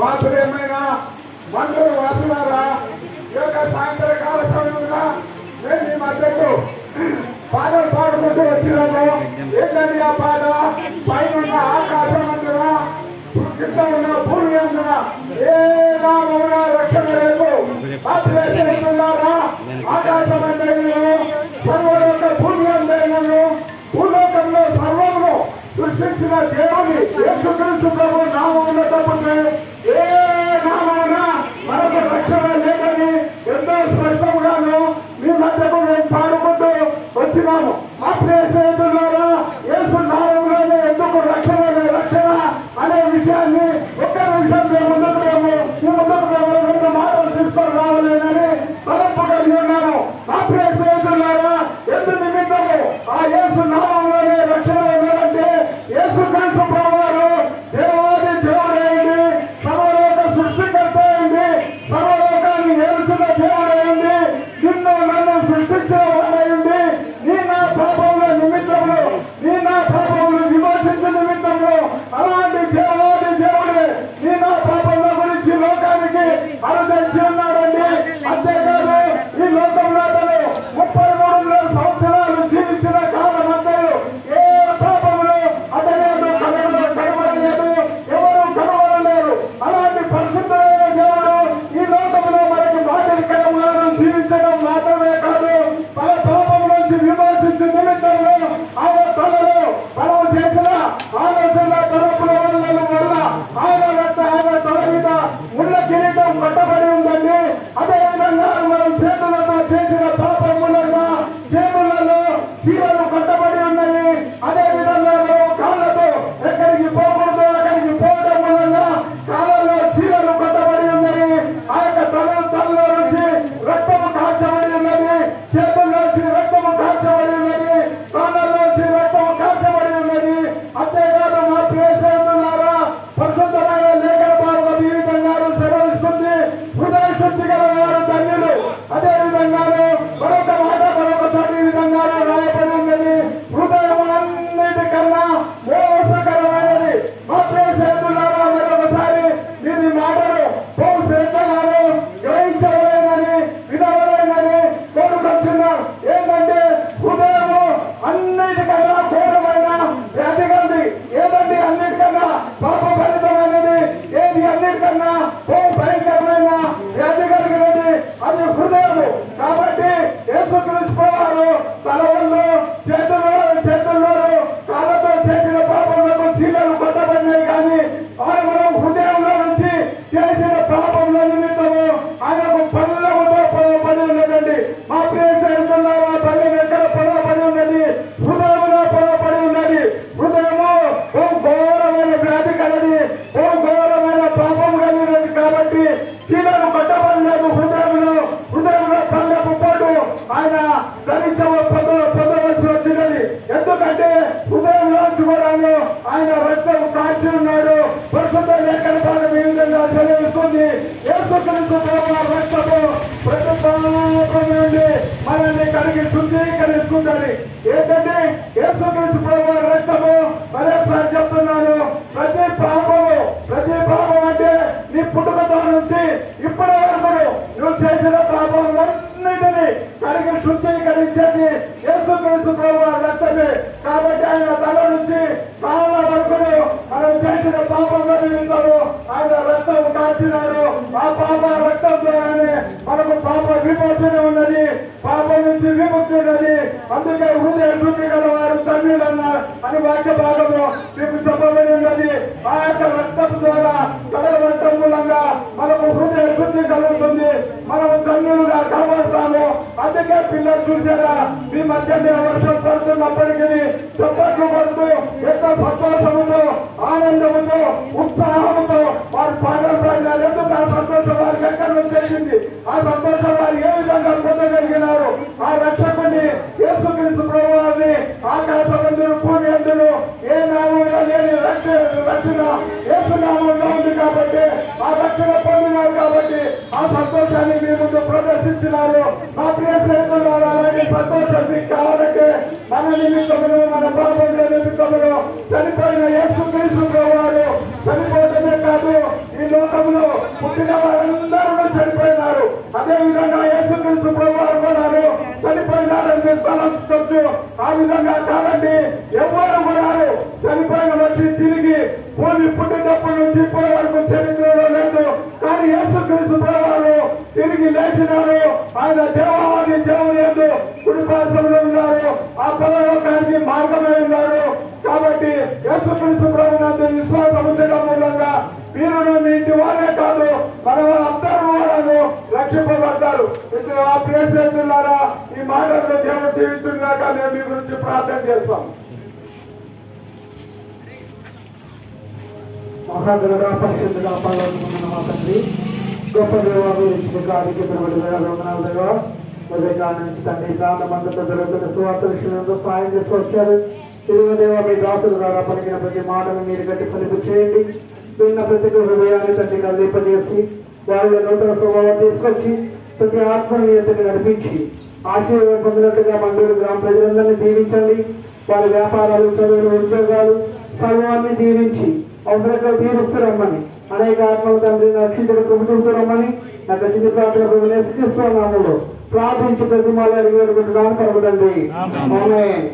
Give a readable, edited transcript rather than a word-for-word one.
మా ప్రియమైన మండలి వాసులారా, ఈ యొక్క సాయంత్రకాల సమయంలో నేను మీ మధ్యకు పాటలు పాడుకుంటూ వచ్చినాము. ఏంటంటే ఆ పాట పైన ఆకాశం అందున కింద ఉన్న భూమి అందున ఏ నామమున రక్షణ లేదు. ఆకాశం అంటే సర్వలోక భూమి అందైనను భూలోకంలో సర్వమును సృష్టించిన దేవుని యేసుక్రీస్తు ప్రభు నామమున తప్పితే ఏ నామమున మనకు రక్షణ లేదని ఎంతో స్పష్టంగాను మీ మధ్యకు మేము పాడుకుంటూ వచ్చినాము. మా ప్రియ స్నేహితులారా, యేసు నామములోనే ఎందుకు రక్షణ అనే విషయాన్ని ఒక్క నిమిషం మేము ముందుకు రెండు మాటలు తీసుకొని రావాలని తలపు కలిగి ఉన్నాను. మా ప్రియ స్నేహితులారా, ఎందు నిమిత్తము ఆ యేసు నామములోనే రక్షణ ఉండాలంటే యేసు క్రీస్తు ప్రభువారు దేవాది దేవుడైంది, సర్వలోక సృష్టికర్త అయింది, సర్వలోకాన్ని ఏలుతున్న దేవుడైంది, నిన్ను నన్ను సృష్టించిన వాడైంది, నీ నా పాపముల నిమిత్తములు నీ నా పాపములు విమోచించిన నిమిత్తములు అలాంటి దేవాది దేవుడే నీ నా పాపముల గురించి లోకానికి అనుదర్శి ఉన్నాడండి. అంతేకాదు ఈ లోకంలో అతను 33 సంవత్సరాలు జీవించిన కాలం అంతలు ఏ పాపములు అతను కనబడలేదు, ఎవరు కనబడలేరు. అలాంటి పరిశుద్ధమైన దేవుడు ఈ లోకంలో మనకి మాదిరికరంగా జీవించడం మాత్రమే కాదు, మన పాపం నుంచి విమోచించిన నిమిత్తంలో ఆయన తలలో మనం చేసిన ఆలోచన తరపుల వల్ల ఆయన తల మీద ముళ్ళ కిరీటం కట్టబడి ఉందండి. అదేవిధంగా మనం చేతులతో చేసిన పాపం మూలంగా చేతులలో చీరలు కట్టబడి ఉన్నాయి. అదేవిధంగా మనం కాళ్ళతో ఎక్కడికి పోకూడదు అక్కడికి పోవడం మూలంగా కాళ్ళలో చీరలు కట్టబడి ఉన్నాయి. ఆ యొక్క తలలో నుంచి రక్తము కాల్చబడి ఉన్నది, చేతుల్లోంచి రక్తము కాల్చబడి ఉన్నది, కాళ్ళలోంచి రక్తము కాల్చబడి ఉన్నది. అంతేకాదు మా ప్రియ స్నేహితులారా, పరిశుద్ధమైన లేఖన భాగం ఈ విధంగా సెలవిస్తుంది, హృదయ శుద్ధి గల వారు ధన్యులు. అదేవిధంగా మరొక మాట మరొకసారి ఈ విధంగా రాయబడి ఉన్నది, హృదయం అన్నిటికన్నా మోసకరమైనది. మా ప్రియ స్నేహితులారా, మరొకసారి దీని మాటలు బహు శ్రద్ధగాను గ్రహించవలేనని వినవలేనని కోరుకుంటున్నాం. ఏంటంటే హృదయము అన్నిటికన్నా ఘోరమైన వ్యాధిగంది. ఏదండి అన్నిటికన్నా పాపభరితమైనది? ఏది అన్నిటికన్నా బహు భయంకరమైన వ్యాధి కలిగినది? అది హృదయము. కాబట్టి యేసుక్రీస్తు వారు తలవల్లో చేతుల్లో కాళ్ళతో చేసిన పాపములకు చీలలు కొట్టబడినాయి. కానీ మనం హృదయంలో నుంచి చేసిన పాపముల నిమిత్తము ఆయనకు పల్లెముతో పొడవబడి ఉన్నదండి. మా ప్రియ స్నేహితులారా, పల్లెం ఎక్కడ పొడవబడి ఉన్నది? హృదయంలో పొడవబడి ఉన్నది. హృదయము బహు ఘోరమైన వ్యాధి కలది, బహు ఘోరమైన పాపము కలిగినది. కాబట్టి చీలను కట్టబడలేదు హృదయంలో పల్లెము పోటు ఆయన పొందవలసి వచ్చినది. ఎందుకంటే హృదయంలోంచి కూడా ఆయన రక్తం కాల్చి ఉన్నాడు. పరిశుద్ధ లేఖన భాగం ఈ విధంగా సెలవిస్తుంది, యేసుక్రీస్తు ప్రభువు రక్తము ప్రతి పాపం నుండి మనల్ని కడిగి శుద్ధీకరిస్తుందని. ఏంటంటే యేసుక్రీస్తు ప్రభువు రక్తము మరోసారి చెప్తున్నాను, ప్రతి పాపం అంటే నీ పుట్టుకతో నుంచి ఇప్పటి వరకు నువ్వు చేసిన పాపములన్నిటినీ కడిగి శుద్ధీకరించేది యేసుక్రీస్తు ప్రభువు రక్తమే. కాబట్టి ఆయన తల నుంచి కాళ్ళ వరకు మనం చేసిన పాపంలో నిమిత్తము ఆయన రక్తం కాల్చినాడు. ఆ పాప రక్తంతోనే మనకు పాప విమోచన ఉన్నది, పాపం నుంచి విముక్తి ఉన్నది. అందుకే హృదయ శుద్ధి గల వారు ధన్యులన్న అని వాక్య భాగంలో మీకు చెప్పబడి ఉన్నది. ఆ యొక్క రక్తం ద్వారా కడగబడటం మూలంగా మనకు హృదయ శుద్ధి కలుగుతుంది, మనము ధన్యులుగా కాబడతాము. అందుకే పిల్లలు చూసారా, మీ మధ్యనే వర్షం పడుతున్నప్పటికీ చప్పట్లు పడుతూ ఎంతో సంతోషముతో ఆనందముతో ఉత్సాహంతో వారు పాటలు పాడినారు. ఎందుకు ఆ సంతోషం వారికి ఎక్కడ నుంచి వచ్చింది? ఆ సంతోషం వారు ఏ విధంగా పొందగలిగినారు? ఆ రక్షకుని యేసుక్రీస్తు ప్రభువారిని ఆకాశమందును భూమి అందును ఏ నామంలో లేని రక్షణ యేసు నామంలో ఉంది. కాబట్టి ఆ రక్షణ పొందినారు. కాబట్టి ఆ సంతోషాన్ని మీ ముందు ప్రదర్శించినారు. మా ప్రియ స్నేహితులారా, అలాంటి సంతోషం మీకు కావాలంటే మన నిమిత్తమును మన పాపముల నిమిత్తమును చనిపోయిన యేసుక్రీస్తు ప్రభువారు చనిపోతేనే కాదు, ఈ లోకంలో పుట్టిన వారందరూ చనిపోయినారు. అదే విధంగా యేసుక్రీస్తు ప్రభువారు కూడా చనిపోయినారని తలంచవచ్చు. ఆ విధంగా కాదండి, ఎవరు కూడా చనిపోయిన వచ్చి తిరిగి భూమి పుట్టినప్పటి నుంచి ఇప్పటి వరకు చరిత్రలో లేదు. కానీ యేసుక్రీస్తు ప్రభువారు తిరిగి లేచినారు. ఆయన దేవాది దేవుని యందు కుడిపార్శ్వంలో ఉన్నారు. ఆ పరలోకానికి మార్గమై ఉన్నారు. కాబట్టి యేసుక్రీస్తు ప్రభువునందు విశ్వాసం ఉంచడం మూలంగా మీరు మీ ఇంటి వారే కాదు, మనం అందరూ వాళ్ళు రక్షింపబడతారు. ఇప్పుడు ఆ ప్రేక్షకులారా, ఈ మాటల్లో దేవుడు జీవిస్తున్నాక మేము మీ గురించి ప్రార్థన చేస్తాం. మహాగరుడా, పరిశుద్ధుడా, పాల్గొన్న మా తండ్రి, గొప్ప దేవాలు నుంచి తండ్రి ప్రాంతమంతా జరుగుతున్న సువార్త విషయంలో సహాయం చేసుకొచ్చారు. ఇదిగో దేవా, మీ దాసుల ద్వారా పలికిన ప్రతి మాటను మీరు గట్టి ఫలింపు చేయండి. విన్న ప్రతి హృదయాన్ని తండ్రి కల్పింపజేసి వారిలో నూతన స్వభావం తీసుకొచ్చి ప్రతి ఆత్మని ఎత్తుని నడిపించి ఆశీర్వాదం పొందినట్టుగా మండలి గ్రామ ప్రజలందరినీ దీవించండి. వారి వ్యాపారాలు, చదువులు, ఉద్యోగాలు సర్వాన్ని దీవించి అవసరంగా తీరుస్తున్నామని అనేక ఆత్మల తండ్రి రక్షించడం ప్రభుత్వంతో నాకు చిన్న ప్రార్థన ప్రార్థించి ప్రతి మాల అడిగి పెట్టుకుంటున్నాను. పరమతండ్రి ఆమేన్.